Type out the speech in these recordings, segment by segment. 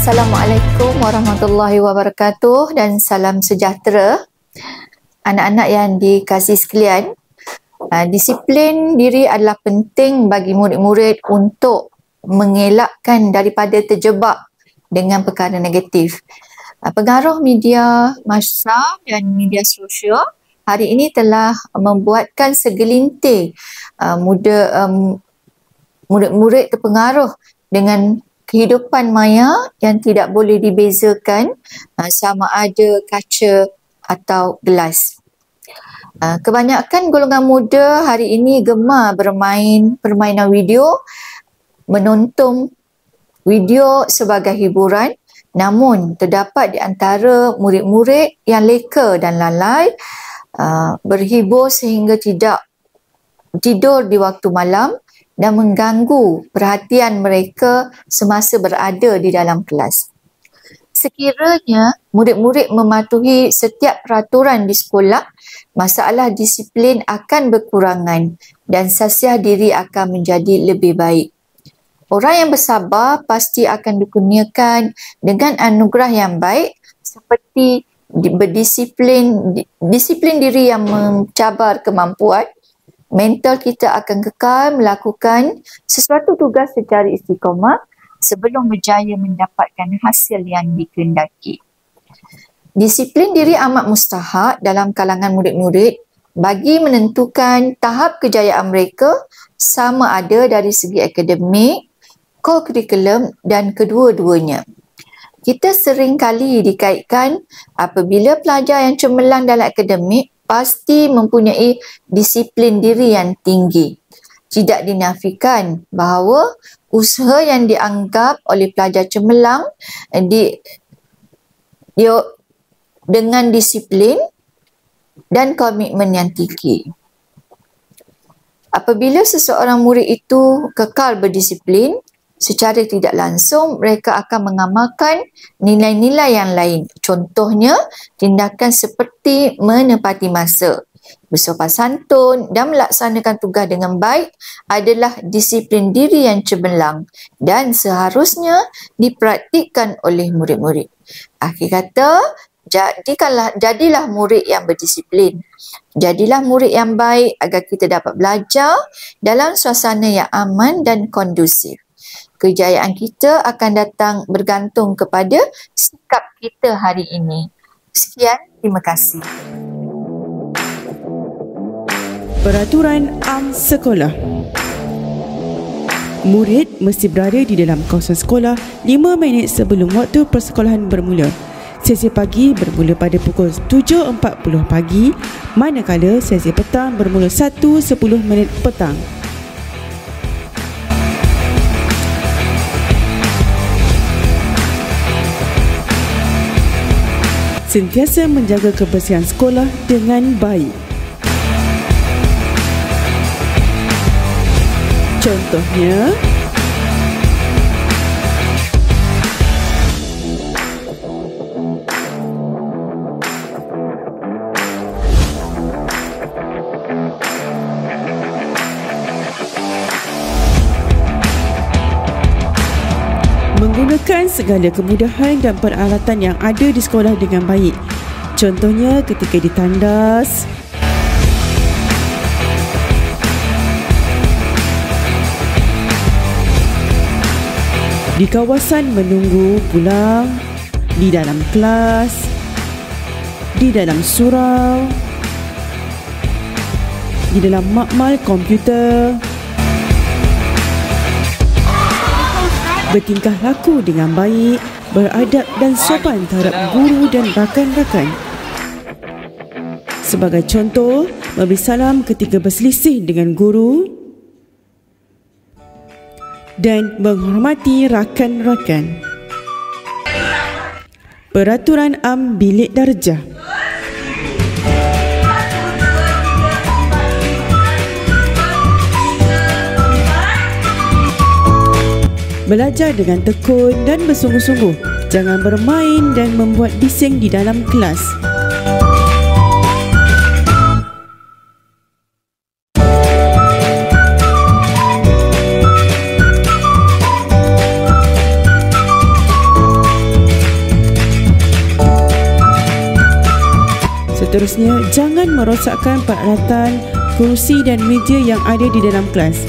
Assalamualaikum warahmatullahi wabarakatuh dan salam sejahtera anak-anak yang dikasihi sekalian. Disiplin diri adalah penting bagi murid-murid untuk mengelakkan daripada terjebak dengan perkara negatif. Pengaruh media massa dan media sosial hari ini telah membuatkan segelintir murid-murid terpengaruh dengan kehidupan maya yang tidak boleh dibezakan sama ada kaca atau gelas. Kebanyakan golongan muda hari ini gemar bermain permainan video, menonton video sebagai hiburan, namun terdapat di antara murid-murid yang leka dan lalai berhibur sehingga tidak tidur di waktu malam dan mengganggu perhatian mereka semasa berada di dalam kelas. Sekiranya murid-murid mematuhi setiap peraturan di sekolah, masalah disiplin akan berkurangan dan sasiah diri akan menjadi lebih baik. Orang yang bersabar pasti akan dikurniakan dengan anugerah yang baik seperti disiplin diri yang mencabar kemampuan. Mental kita akan kekal melakukan sesuatu tugas secara istiqamah sebelum berjaya mendapatkan hasil yang dikehendaki. Disiplin diri amat mustahak dalam kalangan murid-murid bagi menentukan tahap kejayaan mereka sama ada dari segi akademik, co-curriculum dan kedua-duanya. Kita sering kali dikaitkan apabila pelajar yang cemerlang dalam akademik pasti mempunyai disiplin diri yang tinggi. Tidak dinafikan bahawa usaha yang dianggap oleh pelajar cemerlang dengan disiplin dan komitmen yang tinggi. Apabila seseorang murid itu kekal berdisiplin, secara tidak langsung mereka akan mengamalkan nilai-nilai yang lain. Contohnya, tindakan seperti menepati masa, bersopan santun dan melaksanakan tugas dengan baik adalah disiplin diri yang cemerlang dan seharusnya dipraktikkan oleh murid-murid. Akhir kata, jadilah murid yang berdisiplin. Jadilah murid yang baik agar kita dapat belajar dalam suasana yang aman dan kondusif. Kejayaan kita akan datang bergantung kepada sikap kita hari ini. Sekian, terima kasih. Peraturan am sekolah. Murid mesti berada di dalam kawasan sekolah 5 minit sebelum waktu persekolahan bermula. Sesi pagi bermula pada pukul 7.40 pagi, manakala sesi petang bermula 1.10 petang. Sentiasa menjaga kebersihan sekolah dengan baik. Contohnya, menggunakan segala kemudahan dan peralatan yang ada di sekolah dengan baik. Contohnya ketika ditandas, di kawasan menunggu pulang, di dalam kelas, di dalam surau, di dalam makmal komputer. Bertingkah laku dengan baik, beradab dan sopan terhadap guru dan rakan-rakan. Sebagai contoh, memberi salam ketika berselisih dengan guru dan menghormati rakan-rakan. Peraturan am bilik darjah. Belajar dengan tekun dan bersungguh-sungguh. Jangan bermain dan membuat bising di dalam kelas. Seterusnya, jangan merosakkan peralatan, kerusi dan meja yang ada di dalam kelas.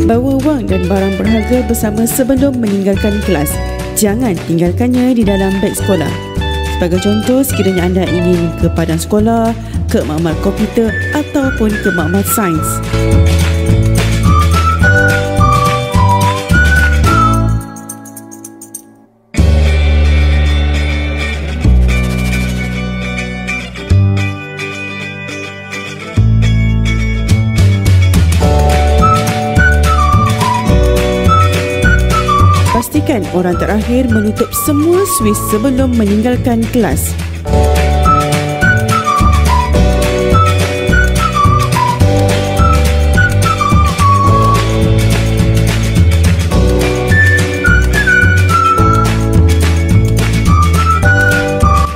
Bawa wang dan barang berharga bersama sebelum meninggalkan kelas. Jangan tinggalkannya di dalam beg sekolah. Sebagai contoh, sekiranya anda ingin ke padang sekolah, ke makmal komputer ataupun ke makmal sains. Pastikan orang terakhir menutup semua suis sebelum meninggalkan kelas.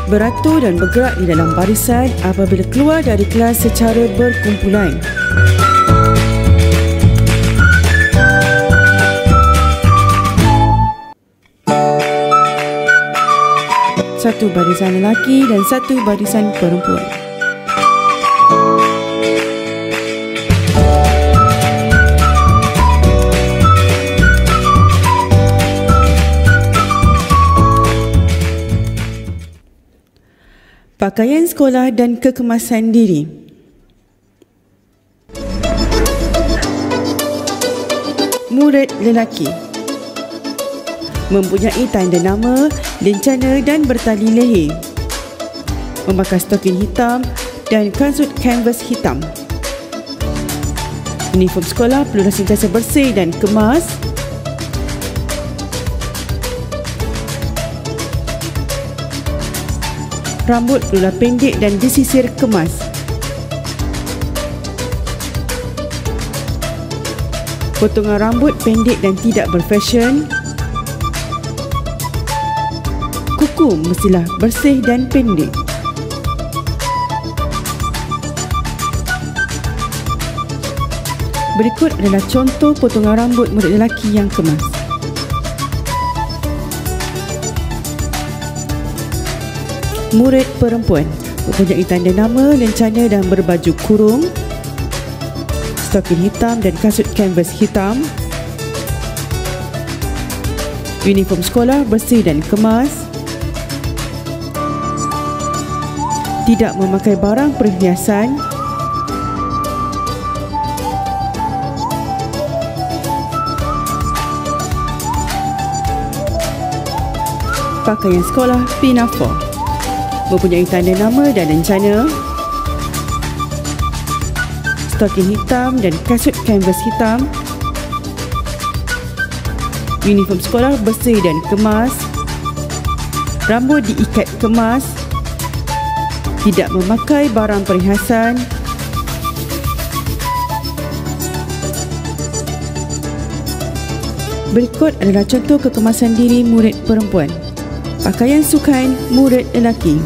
Beratur dan bergerak di dalam barisan apabila keluar dari kelas secara berkumpulan. Satu barisan lelaki dan satu barisan perempuan. Pakaian sekolah dan kekemasan diri. Murid lelaki mempunyai tanda nama, lencana dan bertali leher. Memakai stokin hitam dan kasut kanvas hitam. Uniform sekolah perlu sentiasa bersih dan kemas. Rambut perlulah pendek dan disisir kemas. Potongan rambut pendek dan tidak berfashion. Kuku mestilah bersih dan pendek. Berikut adalah contoh potongan rambut murid lelaki yang kemas. Murid perempuan mempunyai tanda nama, lencana dan berbaju kurung, stokin hitam dan kasut kanvas hitam. Uniform sekolah bersih dan kemas. Tidak memakai barang perhiasan. Pakaian sekolah pinafore mempunyai tanda nama dan lencana, stokin hitam dan kasut kanvas hitam. Uniform sekolah bersih dan kemas. Rambut diikat kemas. Tidak memakai barang perhiasan. Berikut adalah contoh kekemasan diri murid perempuan. Pakaian sukan murid lelaki.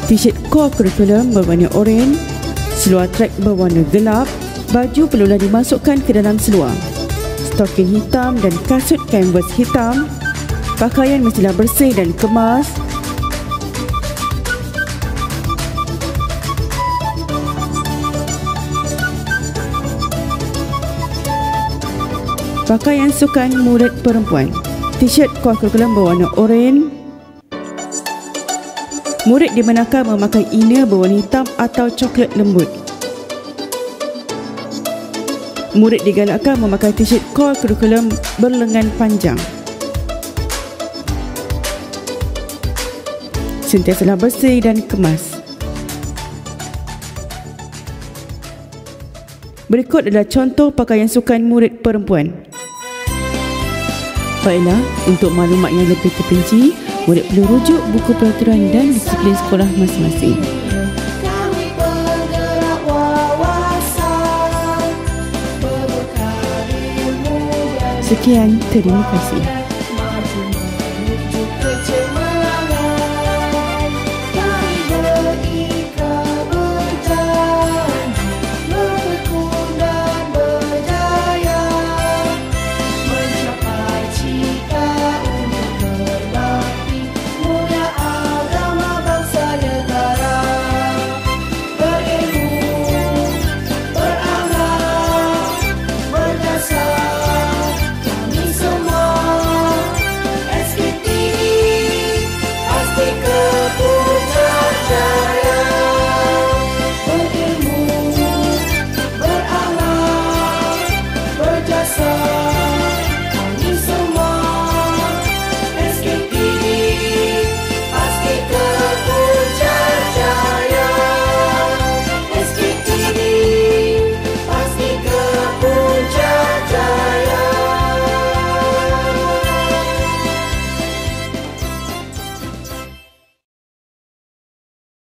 T-shirt core curriculum berwarna oranye, seluar trek berwarna gelap. Baju perlulah dimasukkan ke dalam seluar. Stokin hitam dan kasut kanvas hitam. Pakaian mestilah bersih dan kemas. Pakaian sukan murid perempuan. T-shirt core curriculum berwarna oranye. Murid dibenarkan memakai inner berwarna hitam atau coklat lembut. Murid digalakkan memakai t-shirt core curriculum berlengan panjang. Sentiasalah bersih dan kemas. Berikut adalah contoh pakaian sukan murid perempuan. Baiklah, untuk maklumat yang lebih terperinci, murid perlu rujuk buku peraturan dan disiplin sekolah masing-masing. Sekian, terima kasih.